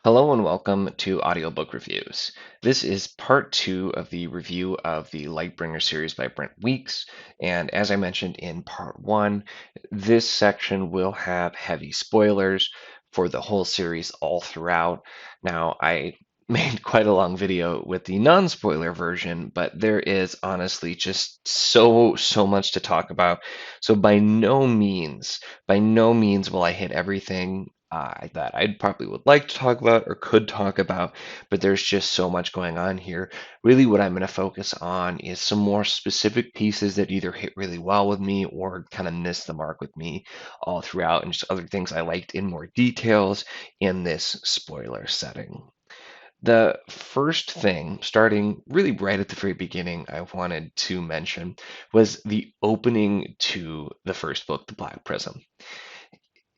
Hello and welcome to Audiobook Reviews. This is part two of the review of the Lightbringer series by Brent Weeks. And as I mentioned in part one, this section will have heavy spoilers for the whole series all throughout. Now, I made quite a long video with the non-spoiler version, but there is honestly just so much to talk about. So by no means will I hit everything that I probably would like to talk about or could talk about, but there's just so much going on here. Really, what I'm going to focus on is some more specific pieces that either hit really well with me or kind of missed the mark with me all throughout, and just other things I liked in more details in this spoiler setting. The first thing, starting really right at the very beginning, I wanted to mention was the opening to the first book, The Black Prism.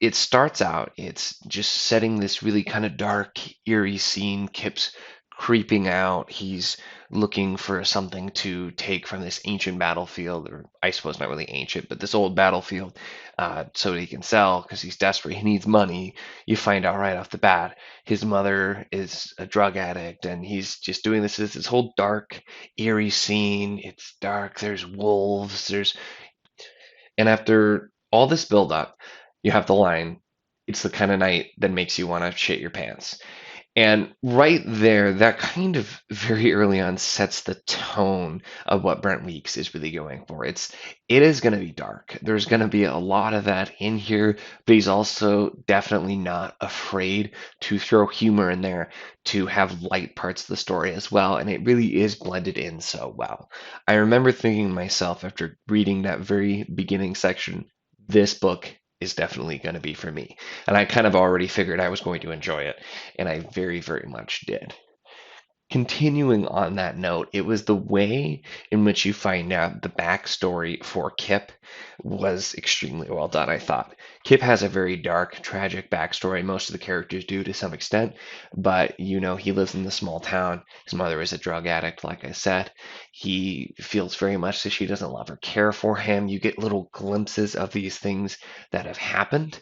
It starts out, it's just setting this really kind of dark, eerie scene. Kip's creeping out. He's looking for something to take from this ancient battlefield, or I suppose not really ancient, but this old battlefield, so that he can sell because he's desperate. He needs money. You find out right off the bat his mother is a drug addict, and he's just doing this whole dark, eerie scene. It's dark. There's wolves. And after all this buildup, you have the line, it's the kind of night that makes you want to shit your pants. And right there, that kind of very early on sets the tone of what Brent Weeks is really going for. It is going to be dark. There's going to be a lot of that in here, but he's also definitely not afraid to throw humor in there, to have light parts of the story as well, and it really is blended in so well. I remember thinking to myself after reading that very beginning section, this book is definitely going to be for me. And I kind of already figured I was going to enjoy it, and I very much did. Continuing on that note, it was the way in which you find out the backstory for Kip was extremely well done, I thought. Kip has a very dark, tragic backstory. Most of the characters do to some extent, but he lives in the small town. His mother is a drug addict, like I said. He feels very much that she doesn't love or care for him. You get little glimpses of these things that have happened.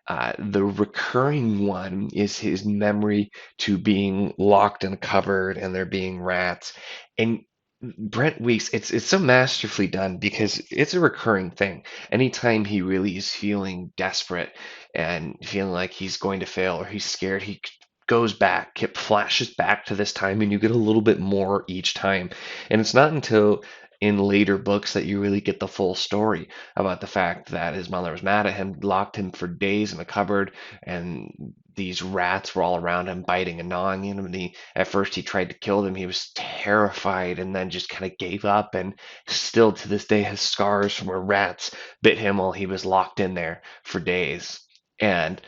The recurring one is his memory to being locked in a cupboard and there being rats. And Brent Weeks, it's so masterfully done because it's a recurring thing. Anytime he really is feeling desperate and feeling like he's going to fail or he's scared, he goes back, it flashes back to this time, and you get a little bit more each time. And it's not until in later books that you really get the full story about the fact that his mother was mad at him, locked him for days in a cupboard, and these rats were all around him, biting and gnawing him. And at first he tried to kill them. He was terrified, and then just kind of gave up. And still to this day has scars from where rats bit him while he was locked in there for days. And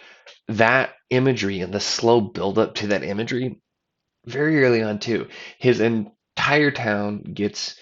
that imagery and the slow buildup to that imagery, very early on too, his entire town gets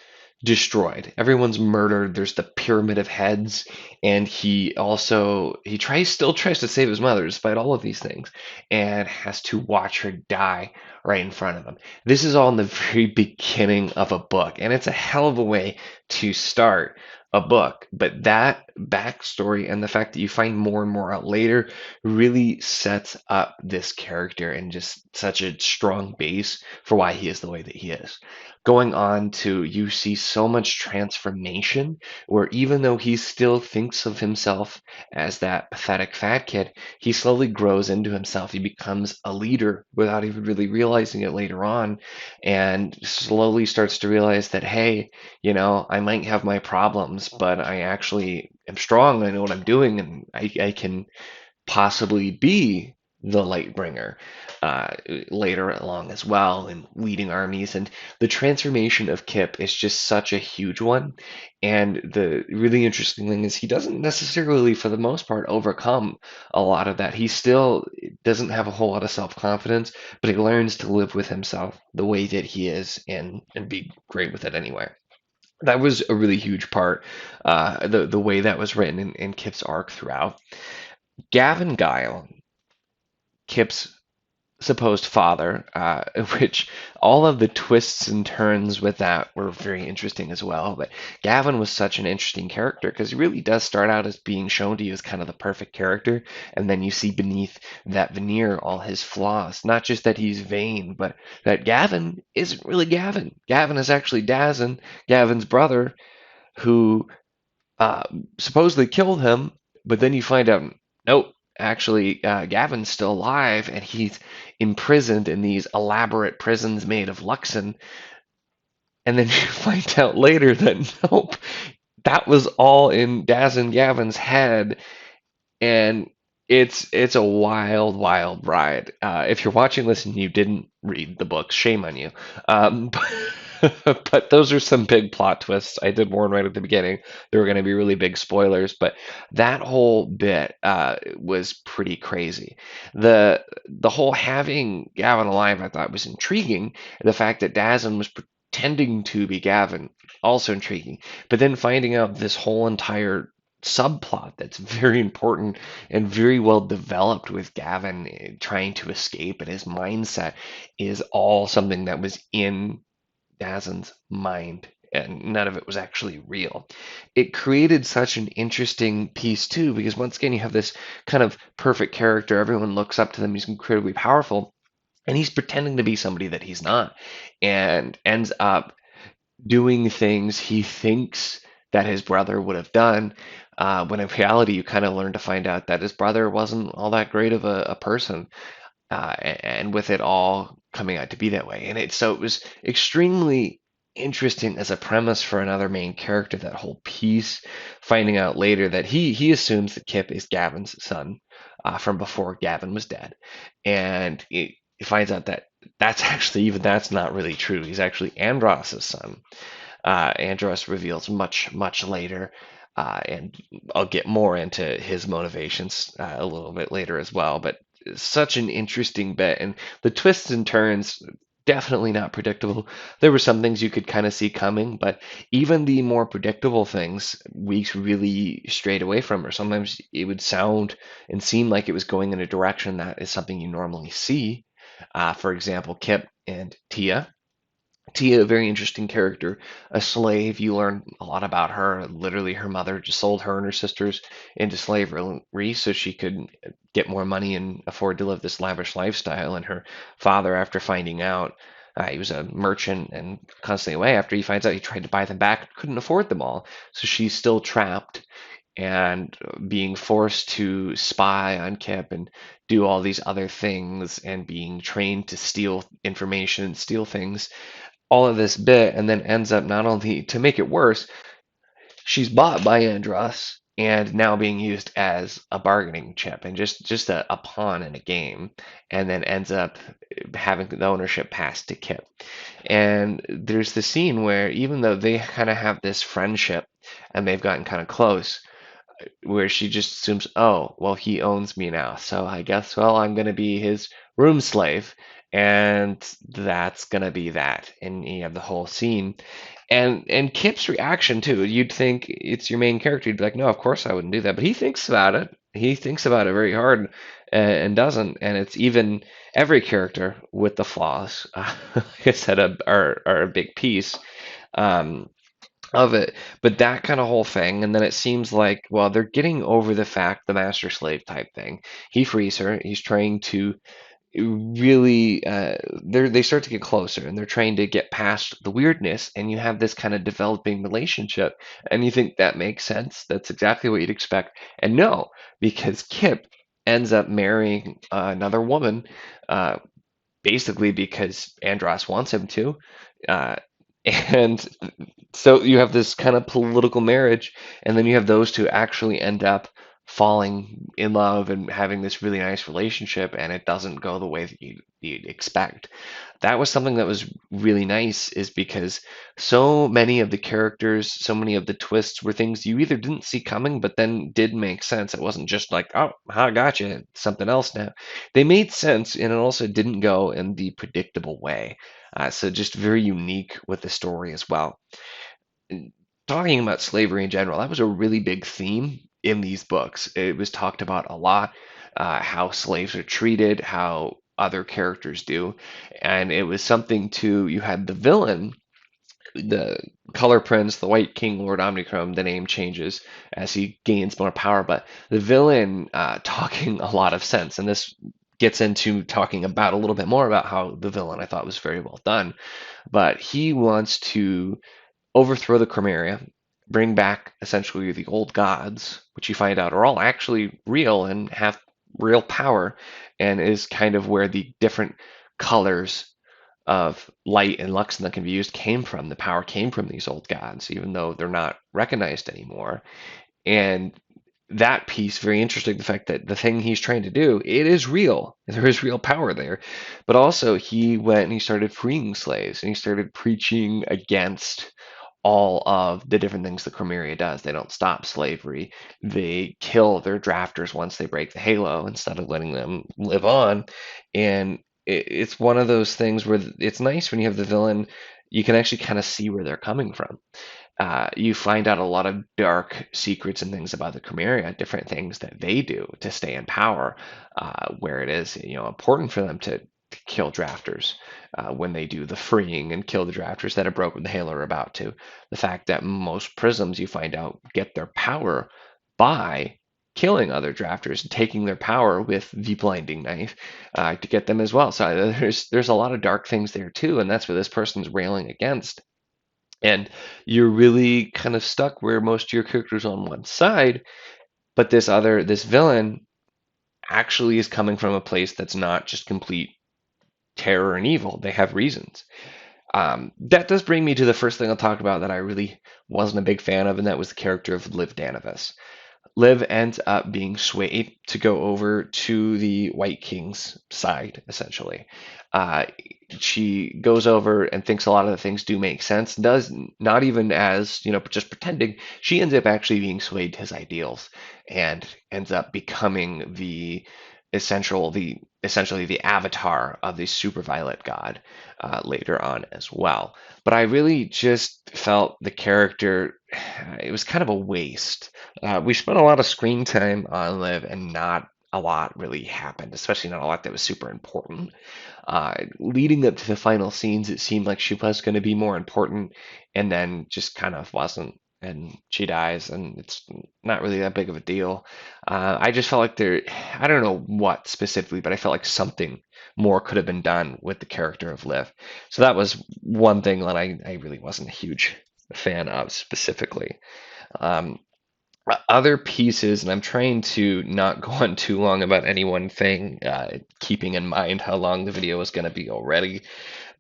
destroyed. Everyone's murdered. There's the pyramid of heads, and he still tries to save his mother despite all of these things, and has to watch her die right in front of him. This is all in the very beginning of a book, and it's a hell of a way to start a book. But that backstory and the fact that you find more and more out later really sets up this character and just such a strong base for why he is the way that he is. Going on to, you see so much transformation where even though he still thinks of himself as that pathetic fat kid, he slowly grows into himself. He becomes a leader without even really realizing it later on, and slowly starts to realize that, hey, I might have my problems, but I actually am strong. I know what I'm doing, and I can possibly be the Lightbringer later along as well, and leading armies. And the transformation of Kip is just such a huge one. And the really interesting thing is he doesn't necessarily, for the most part, overcome a lot of that. He still doesn't have a whole lot of self-confidence, but he learns to live with himself the way that he is, and be great with it anyway. That was a really huge part, the way that was written in Kip's arc throughout. Gavin Guile, Kip's supposed father, which all of the twists and turns with that were very interesting as well. But Gavin was such an interesting character because he really does start out as being shown to you as kind of the perfect character, and then you see beneath that veneer all his flaws. Not just that he's vain, but that Gavin isn't really Gavin. Gavin is actually Dazin, Gavin's brother, who uh, supposedly killed him, but then you find out, nope, actually, Gavin's still alive and he's imprisoned in these elaborate prisons made of Luxon. And then you find out later that, nope, that was all in Daz and Gavin's head, and it's a wild, wild ride. If you're watching this and you didn't read the book, shame on you. But those are some big plot twists. I did warn right at the beginning there were going to be really big spoilers, but that whole bit was pretty crazy. The whole having Gavin alive, I thought was intriguing. The fact that Dazin was pretending to be Gavin, also intriguing. But then finding out this whole entire subplot that's very important and very well developed with Gavin trying to escape, and his mindset is all something that was in Dazin's mind, and none of it was actually real. It created such an interesting piece too, because once again you have this kind of perfect character, everyone looks up to them, he's incredibly powerful, and he's pretending to be somebody that he's not, and ends up doing things he thinks that his brother would have done, when in reality you kind of learn to find out that his brother wasn't all that great of a person, and with it all coming out to be that way. And it was extremely interesting as a premise for another main character, that whole piece, finding out later that he assumes that Kip is Gavin's son, from before Gavin was dead, and he finds out that that's not really true. He's actually Andros's son. Andros reveals much later, and I'll get more into his motivations a little bit later as well. But such an interesting bit, and the twists and turns definitely not predictable. There were some things you could kind of see coming, but even the more predictable things, Weeks really strayed away from, or sometimes it would sound and seem like it was going in a direction that is something you normally see. For example, Kip and Tia. Tia, a very interesting character, a slave. You learn a lot about her. Literally, her mother just sold her and her sisters into slavery so she could get more money and afford to live this lavish lifestyle. And her father, after finding out, he was a merchant and constantly away. After he finds out, he tried to buy them back, couldn't afford them all. So she's still trapped and being forced to spy on Kip and do all these other things, and being trained to steal information and steal things, all of this bit, and then ends up, not only to make it worse, she's bought by Andros and now being used as a bargaining chip and just a pawn in a game, and then ends up having the ownership passed to Kip. And there's the scene where, even though they kind of have this friendship and they've gotten kind of close, where she just assumes, oh, well, he owns me now, so I guess, well, I'm going to be his room slave, and that's going to be that. And you have the whole scene. And Kip's reaction too. You'd think it's your main character. You'd be like, no, of course I wouldn't do that. But he thinks about it. He thinks about it very hard, and doesn't. And it's even every character with the flaws, like I said, are a big piece. Um, of it, but that kind of whole thing, and then it seems like, well, they're getting over the fact, the master slave type thing. He frees her. He's trying to really, they start to get closer, and they're trying to get past the weirdness, and you have this kind of developing relationship, and you think that makes sense. That's exactly what you'd expect. And no, because Kip ends up marrying another woman, uh, basically because Andros wants him to. Uh, and so you have this kind of political marriage, and then you have those two actually end up falling in love and having this really nice relationship, and it doesn't go the way that you'd expect. That was something that was really nice, is because so many of the characters, so many of the twists were things you either didn't see coming, but then did make sense. It wasn't just like, oh, I gotcha, something else now. They made sense, and it also didn't go in the predictable way. So just very unique with the story as well. Talking about slavery in general, that was a really big theme in these books. It was talked about a lot, how slaves are treated, how other characters do. And it was something to, you had the villain, the color prince, the White King, Lord Omnichrome. The name changes as he gains more power, but the villain talking a lot of sense. And this gets into talking about a little bit more about how the villain I thought was very well done. But he wants to overthrow the Chromeria, bring back essentially the old gods, which you find out are all actually real and have real power, and is kind of where the different colors of light and Luxon that can be used came from. The power came from these old gods, even though they're not recognized anymore. And that piece, very interesting, the fact that the thing he's trying to do, it is real. There is real power there. But also he went and he started freeing slaves and he started preaching against all of the different things the Chromeria does. They don't stop slavery. They kill their drafters once they break the halo instead of letting them live on. And it's one of those things where it's nice when you have the villain, you can actually kind of see where they're coming from. You find out a lot of dark secrets and things about the Chromeria, different things that they do to stay in power, where it is, important for them to kill drafters when they do the freeing and kill the drafters that have broken the Halo or about to. The fact that most prisms, you find out, get their power by killing other drafters and taking their power with the blinding knife to get them as well. So there's a lot of dark things there too, and that's what this person's railing against. And you're really kind of stuck where most of your characters on one side, but this villain actually is coming from a place that's not just complete terror and evil. They have reasons. That does bring me to the first thing I'll talk about that I really wasn't a big fan of, and that was the character of Liv Danavis. Liv ends up being swayed to go over to the White King's side, essentially. Uh, she goes over and thinks a lot of the things do make sense, does not even as, just pretending. She ends up actually being swayed to his ideals and ends up becoming essentially the avatar of the super violet god later on as well. But I really just felt the character, it was kind of a waste. We spent a lot of screen time on Liv and not a lot really happened, especially not a lot that was super important. Leading up to the final scenes, it seemed like she was going to be more important and then just kind of wasn't. And she dies, and it's not really that big of a deal. I just felt like I don't know what specifically, but I felt like something more could have been done with the character of Liv. So that was one thing that I really wasn't a huge fan of specifically. Um, Other pieces, and I'm trying to not go on too long about any one thing, keeping in mind how long the video is going to be already.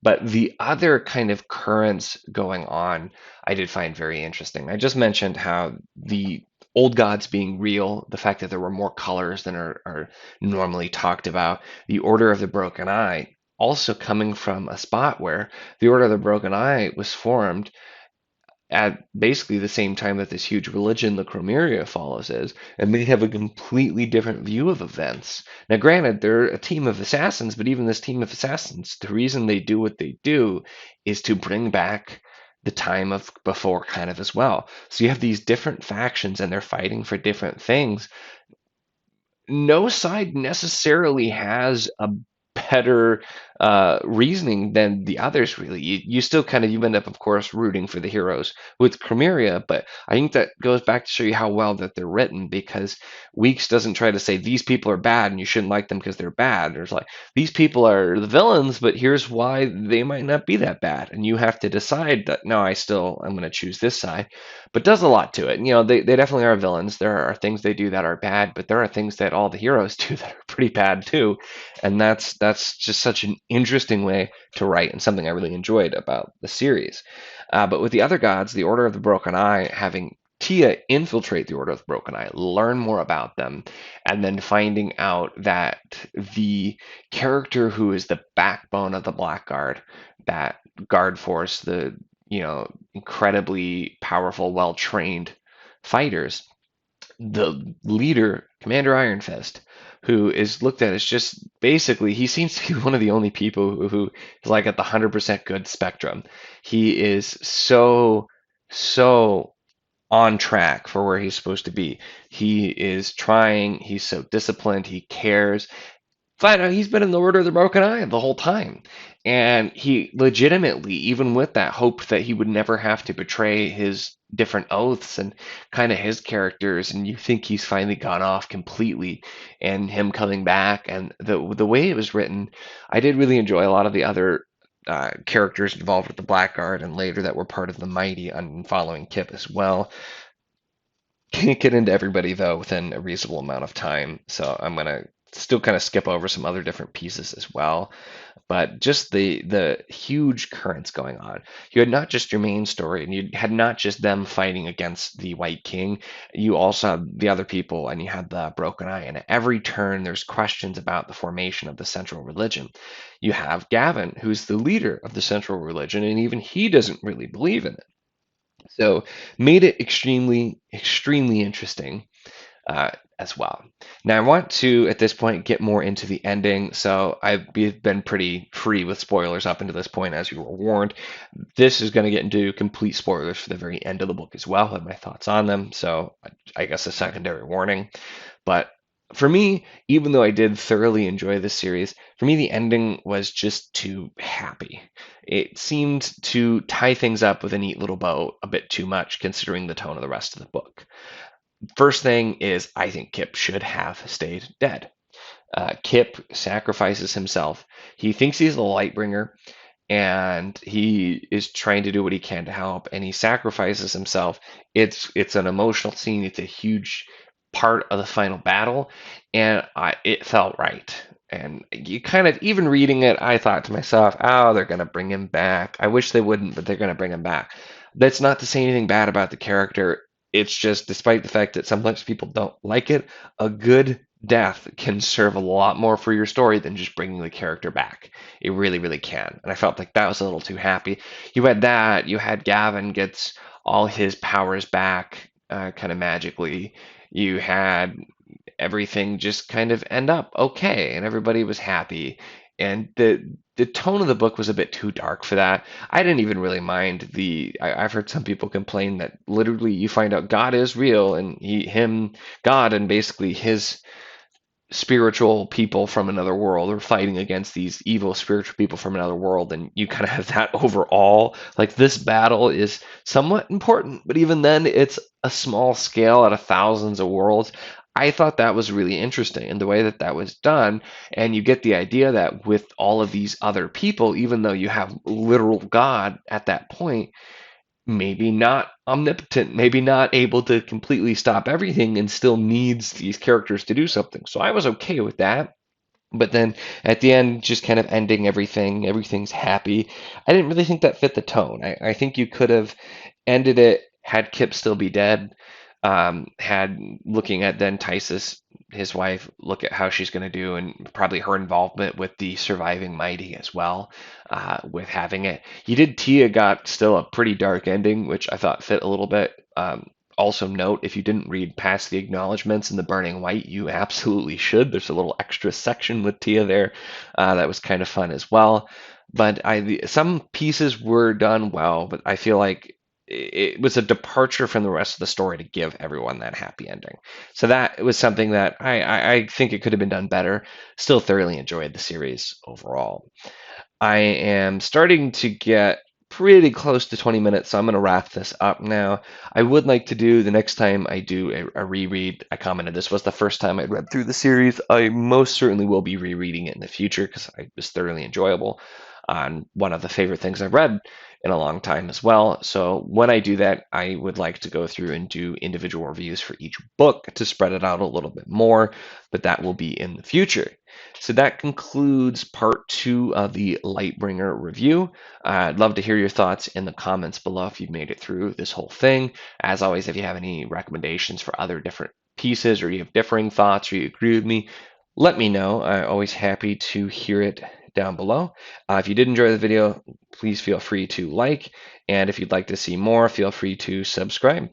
But the other kind of currents going on, I did find very interesting. I just mentioned how the old gods being real, the fact that there were more colors than are normally talked about, the Order of the Broken Eye, also coming from a spot where the Order of the Broken Eye was formed at basically the same time that this huge religion, the Chromeria, follows is, and they have a completely different view of events. Now, granted, they're a team of assassins, but even this team of assassins, the reason they do what they do is to bring back the time of before, kind of as well. So you have these different factions, and they're fighting for different things. No side necessarily has a better reasoning than the others, really. You still you end up, of course, rooting for the heroes with Chromeria, but I think that goes back to show you how well that they're written, because Weeks doesn't try to say these people are bad and you shouldn't like them because they're bad. There's like, these people are the villains, but here's why they might not be that bad, and you have to decide that, no, I'm going to choose this side. But does a lot to it. They definitely are villains. There are things they do that are bad, but there are things that all the heroes do that are pretty bad too. And that's just such an interesting way to write, and something I really enjoyed about the series. But with the other gods, the Order of the Broken Eye, having Tia infiltrate the Order of the Broken Eye, learn more about them, and then finding out that the character who is the backbone of the Blackguard, that guard force, the incredibly powerful, well-trained fighters, the leader, Commander Iron Fist, who is looked at as just basically, he seems to be one of the only people who is like at the 100% good spectrum. He is so on track for where he's supposed to be. He is trying, he's so disciplined, he cares. find out he's been in the Order of the Broken Eye the whole time. And he legitimately, even with that, hoped that he would never have to betray his different oaths and kind of his characters. And you think he's finally gone off completely, and him coming back. And the way it was written, I did really enjoy a lot of the other characters involved with the Blackguard and later that were part of the Mighty and following Kip as well. Can't get into everybody though within a reasonable amount of time, so I'm gonna still kind of skip over some other different pieces as well. But just the huge currents going on. You had not just your main story, and you had not just them fighting against the White King. You also had the other people, and you had the Broken Eye. And at every turn, there's questions about the formation of the central religion. You have Gavin, who's the leader of the central religion, and even he doesn't really believe in it. So made it extremely, extremely interesting as well. Now I want to, at this point, get more into the ending. So I've been pretty free with spoilers up until this point, as you were warned. This is going to get into complete spoilers for the very end of the book as well, and my thoughts on them. So I guess a secondary warning. But for me, even though I did thoroughly enjoy this series, for me the ending was just too happy. It seemed to tie things up with a neat little bow a bit too much, considering the tone of the rest of the book. First thing is, I think Kip should have stayed dead. Kip sacrifices himself. He thinks he's the Lightbringer, and he is trying to do what he can to help, and he sacrifices himself. It's an emotional scene. It's a huge part of the final battle, and it felt right. And you kind of, even reading it, I thought to myself, oh, they're going to bring him back. I wish they wouldn't, but they're going to bring him back. That's not to say anything bad about the character. It's just, despite the fact that sometimes people don't like it, a good death can serve a lot more for your story than just bringing the character back. It really, really can. And I felt like that was a little too happy. You had that. You had Gavin gets all his powers back kind of magically. You had everything just kind of end up okay, and everybody was happy. And the tone of the book was a bit too dark for that. I didn't even really mind I've heard some people complain that literally you find out God is real, and God, and basically his spiritual people from another world are fighting against these evil spiritual people from another world, and you kind of have that overall, like, this battle is somewhat important, but even then it's a small scale out of thousands of worlds. I thought that was really interesting in the way that that was done, and you get the idea that with all of these other people, even though you have literal God at that point, maybe not omnipotent, maybe not able to completely stop everything, and still needs these characters to do something. So I was okay with that. But then at the end, just kind of ending everything, everything's happy. I didn't really think that fit the tone. I think you could have ended it, had Kip still be dead, had looking at then Tysus, his wife, look at how she's going to do, and probably her involvement with the surviving Mighty as well, with having it. You did Tia got still a pretty dark ending, which I thought fit a little bit. Also note, if you didn't read past the acknowledgments in the Burning White, you absolutely should. There's a little extra section with Tia there that was kind of fun as well. But some pieces were done well, but I feel like it was a departure from the rest of the story to give everyone that happy ending. So that was something that I think it could have been done better. Still thoroughly enjoyed the series overall. I am starting to get pretty close to 20 minutes, so I'm going to wrap this up now. I would like to do, the next time I do a reread, I commented this was the first time I'd read through the series. I most certainly will be rereading it in the future because it was thoroughly enjoyable, and one of the favorite things I've read in a long time as well. So when I do that, I would like to go through and do individual reviews for each book to spread it out a little bit more, but that will be in the future. So that concludes part 2 of the Lightbringer review. I'd love to hear your thoughts in the comments below if you've made it through this whole thing. As always, if you have any recommendations for other different pieces, or you have differing thoughts, or you agree with me, let me know. I'm always happy to hear it down below. If you did enjoy the video, please feel free to like, and if you'd like to see more, feel free to subscribe.